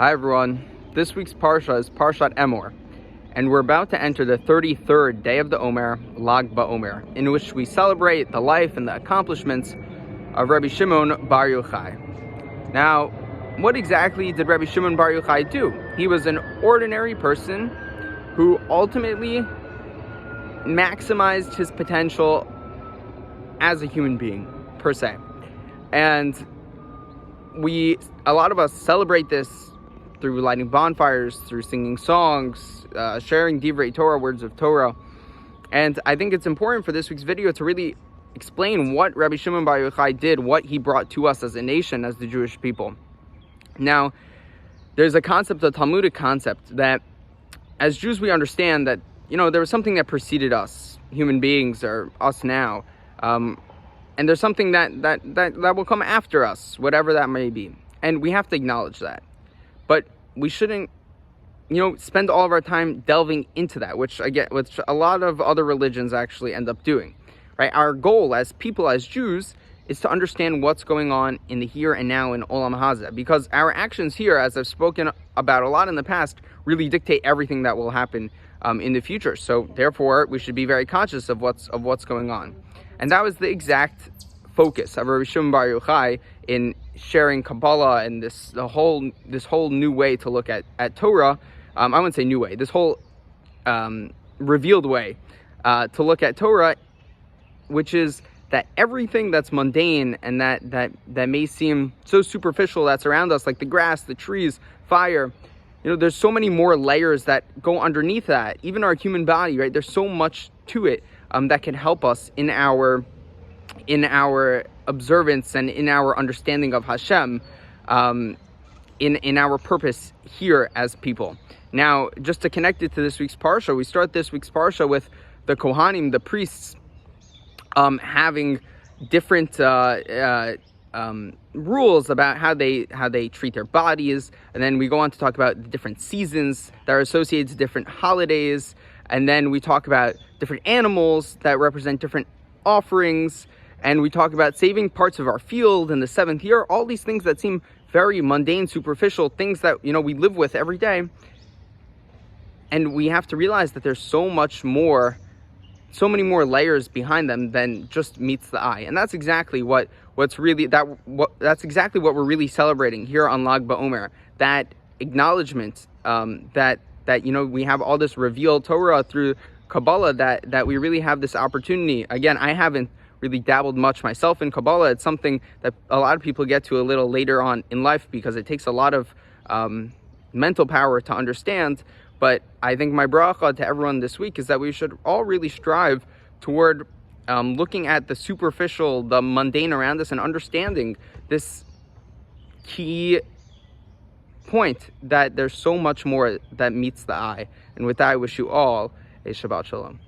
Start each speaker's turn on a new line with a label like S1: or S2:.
S1: Hi everyone, this week's Parsha is Parshat Emor, and we're about to enter the 33rd day of the Omer, Lag BaOmer, in which we celebrate the life and the accomplishments of Rabbi Shimon Bar Yochai. Now, what exactly did Rabbi Shimon Bar Yochai do? He was an ordinary person who ultimately maximized his potential as a human being, per se. And a lot of us celebrate this through lighting bonfires, through singing songs, sharing divrei Torah, words of Torah. And I think it's important for this week's video to really explain what Rabbi Shimon Bar Yochai did, what he brought to us as a nation, as the Jewish people. Now, there's a concept, a Talmudic concept, that as Jews we understand that, there was something that preceded us, human beings, or us now. And there's something that will come after us, whatever that may be. And we have to acknowledge that. But we shouldn't, spend all of our time delving into that, which a lot of other religions actually end up doing, right? Our goal as people, as Jews, is to understand what's going on in the here and now in Olam Hazeh, because our actions here, as I've spoken about a lot in the past, really dictate everything that will happen in the future. So therefore, we should be very conscious of what's going on. And that was the exact focus of Rabbi Shimon Bar Yochai in sharing Kabbalah and this whole new way to look at Torah. I wouldn't say new way, this whole revealed way to look at Torah, which is that everything that's mundane and that may seem so superficial that's around us, like the grass, the trees, fire, there's so many more layers that go underneath that. Even our human body, right? There's so much to it that can help us in our observance and in our understanding of Hashem, in our purpose here as people. Now, just to connect it to this week's Parsha, we start this week's Parsha with the Kohanim, the priests, having different rules about how they treat their bodies, and then we go on to talk about the different seasons that are associated to different holidays, and then we talk about different animals that represent different offerings, and we talk about saving parts of our field in the seventh year. All these things that seem very mundane, superficial, things that we live with every day, and we have to realize that there's so many more layers behind them than just meets the eye. And that's exactly what we're really celebrating here on Lag BaOmer. That acknowledgement that we have all this revealed Torah through Kabbalah, that we really have this opportunity. Again, I haven't really dabbled much myself in Kabbalah. It's something that a lot of people get to a little later on in life because it takes a lot of mental power to understand. But I think my bracha to everyone this week is that we should all really strive toward looking at the superficial, the mundane around us, and understanding this key point that there's so much more that meets the eye. And with that, I wish you all a Shabbat Shalom.